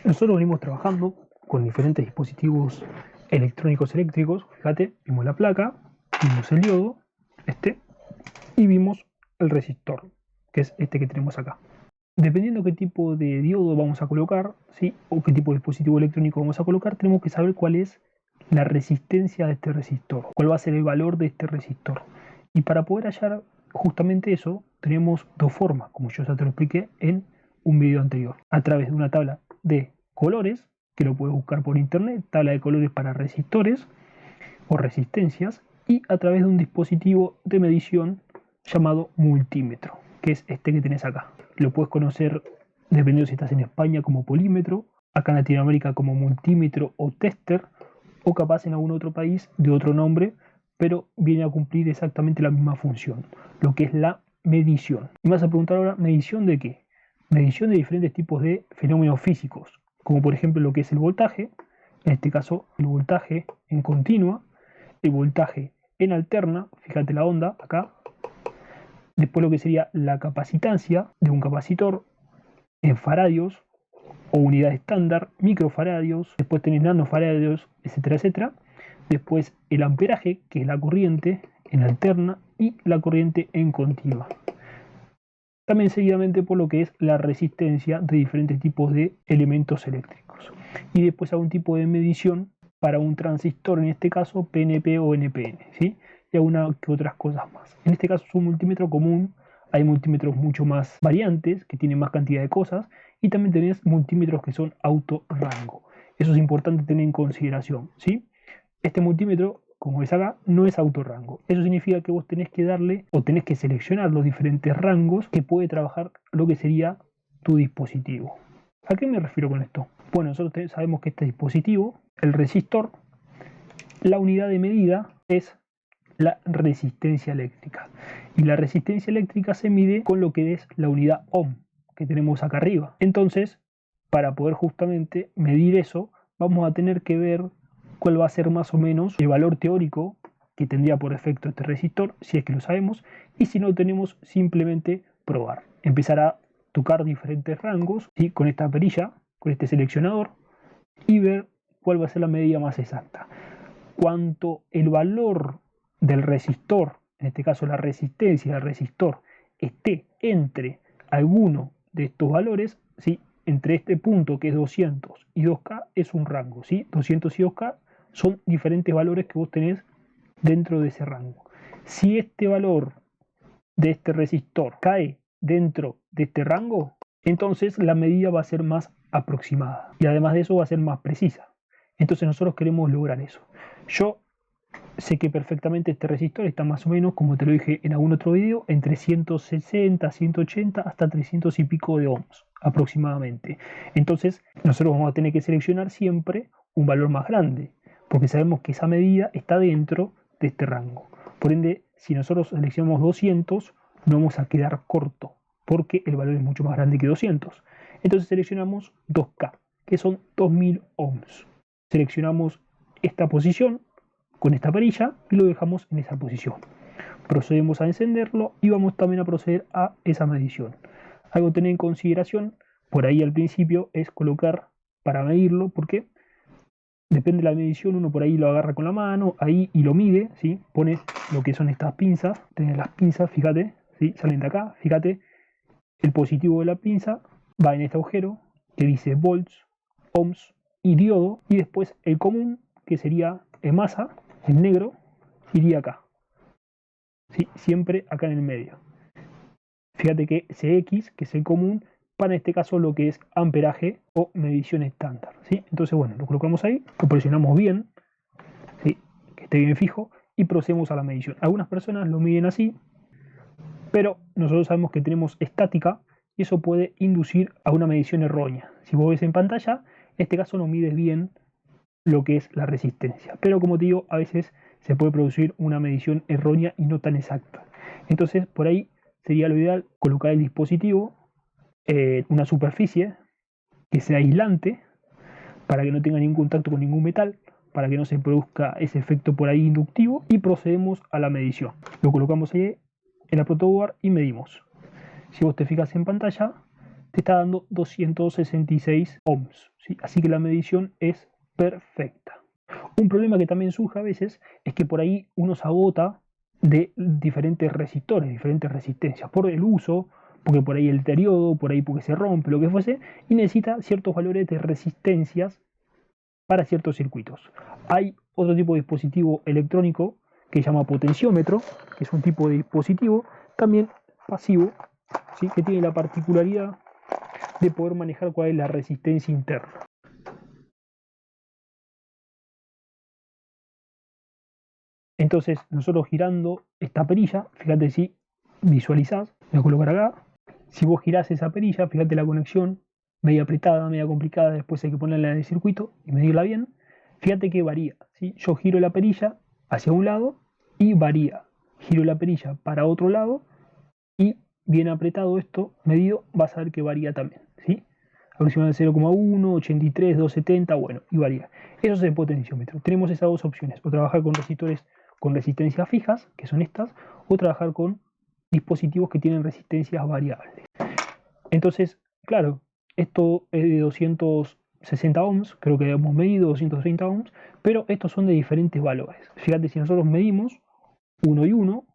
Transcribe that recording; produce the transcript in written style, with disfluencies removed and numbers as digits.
Nosotros venimos trabajando con diferentes dispositivos electrónicos eléctricos. Fíjate, vimos la placa, vimos el diodo, y vimos el resistor, que es este que tenemos acá. Dependiendo qué tipo de diodo vamos a colocar, ¿sí? O qué tipo de dispositivo electrónico vamos a colocar, tenemos que saber cuál es la resistencia de este resistor, cuál va a ser el valor de este resistor. Y para poder hallar justamente eso, tenemos dos formas, como yo ya te lo expliqué en un video anterior, a través de una tabla de colores, que lo puedes buscar por internet, tabla de colores para resistores o resistencias, y a través de un dispositivo de medición llamado multímetro, que es este que tenés acá. Lo puedes conocer, dependiendo si estás en España, como polímetro, acá en Latinoamérica como multímetro o tester, o capaz en algún otro país de otro nombre, pero viene a cumplir exactamente la misma función, lo que es la medición. Y me vas a preguntar ahora, ¿medición de qué? Medición de diferentes tipos de fenómenos físicos, como por ejemplo lo que es el voltaje, en este caso el voltaje en continua, el voltaje en alterna, fíjate la onda acá, después lo que sería la capacitancia de un capacitor en faradios o unidad estándar, microfaradios, después tenés nanofaradios, etcétera, etcétera. Después el amperaje, que es la corriente en alterna, y la corriente en continua. También seguidamente por lo que es la resistencia de diferentes tipos de elementos eléctricos. Y después algún tipo de medición para un transistor, en este caso PNP o NPN, ¿sí? Y algunas que otras cosas más. En este caso es un multímetro común, hay multímetros mucho más variantes, que tienen más cantidad de cosas, y también tenés multímetros que son autorrango. Eso es importante tener en consideración, ¿sí? Este multímetro, como ves acá, no es autorrango. Eso significa que vos tenés que darle o tenés que seleccionar los diferentes rangos que puede trabajar lo que sería tu dispositivo. ¿A qué me refiero con esto? Bueno, nosotros sabemos que este dispositivo, el resistor, la unidad de medida es la resistencia eléctrica. Y la resistencia eléctrica se mide con lo que es la unidad ohm que tenemos acá arriba. Entonces, para poder justamente medir eso, vamos a tener que ver cuál va a ser más o menos el valor teórico que tendría por efecto este resistor, si es que lo sabemos, y si no tenemos, simplemente probar. Empezar a tocar diferentes rangos, ¿sí? Con esta perilla, con este seleccionador, y ver cuál va a ser la medida más exacta. Cuanto el valor del resistor, en este caso la resistencia del resistor, esté entre alguno de estos valores, ¿sí? Entre este punto que es 200 y 2K es un rango, ¿sí? 200 y 2K son diferentes valores que vos tenés dentro de ese rango. Si este valor de este resistor cae dentro de este rango, entonces la medida va a ser más aproximada y además de eso va a ser más precisa. Entonces nosotros queremos lograr eso. Yo sé que perfectamente este resistor está más o menos, como te lo dije en algún otro video, entre 160, 180 hasta 300 y pico de ohms aproximadamente. Entonces nosotros vamos a tener que seleccionar siempre un valor más grande, porque sabemos que esa medida está dentro de este rango. Por ende, si nosotros seleccionamos 200, no vamos a quedar corto, porque el valor es mucho más grande que 200. Entonces seleccionamos 2K, que son 2000 ohms. Seleccionamos esta posición con esta perilla y lo dejamos en esa posición. Procedemos a encenderlo y vamos también a proceder a esa medición. Algo a tener en consideración por ahí al principio es colocar para medirlo, porque depende de la medición, uno por ahí lo agarra con la mano ahí y lo mide, ¿sí? Pone lo que son estas pinzas, tenés las pinzas, fíjate, ¿sí? Salen de acá, fíjate, el positivo de la pinza va en este agujero que dice volts, ohms y diodo, y después el común, que sería en masa, el negro, iría acá, ¿sí? Siempre acá en el medio. Fíjate que CX, que es el común, para este caso lo que es amperaje o medición estándar, ¿sí? Entonces, bueno, lo colocamos ahí, lo presionamos bien, ¿sí? Que esté bien fijo, y procedemos a la medición. Algunas personas lo miden así, pero nosotros sabemos que tenemos estática y eso puede inducir a una medición errónea. Si vos ves en pantalla, en este caso no mides bien lo que es la resistencia, pero como te digo, a veces se puede producir una medición errónea y no tan exacta. Entonces, por ahí sería lo ideal colocar el dispositivo en una superficie que sea aislante para que no tenga ningún contacto con ningún metal, para que no se produzca ese efecto por ahí inductivo, y procedemos a la medición. Lo colocamos ahí en la protoboard y medimos. Si vos te fijas en pantalla, te está dando 266 ohms, ¿sí? Así que la medición es perfecta. Un problema que también surge a veces es que por ahí uno se agota de diferentes resistores, diferentes resistencias, por el uso, porque por ahí el deterioro, por ahí porque se rompe, lo que fuese, y necesita ciertos valores de resistencias para ciertos circuitos. Hay otro tipo de dispositivo electrónico que se llama potenciómetro, que es un tipo de dispositivo también pasivo, ¿sí? Que tiene la particularidad de poder manejar cuál es la resistencia interna. Entonces, nosotros girando esta perilla, fíjate si visualizás, voy a colocar acá, si vos girás esa perilla, fíjate la conexión, media apretada, media complicada, después hay que ponerla en el circuito y medirla bien, fíjate que varía, ¿sí? Yo giro la perilla hacia un lado y varía, giro la perilla para otro lado y bien apretado esto, medido, vas a ver que varía también, ¿sí? Aproximadamente 0,1, 83, 270, bueno, y varía. Eso es el potenciómetro. Tenemos esas dos opciones, o trabajar con resistores con resistencias fijas, que son estas, o trabajar con dispositivos que tienen resistencias variables. Entonces, claro, esto es de 260 ohms, creo que hemos medido 230 ohms, pero estos son de diferentes valores. Fíjate, si nosotros medimos 1 y 1,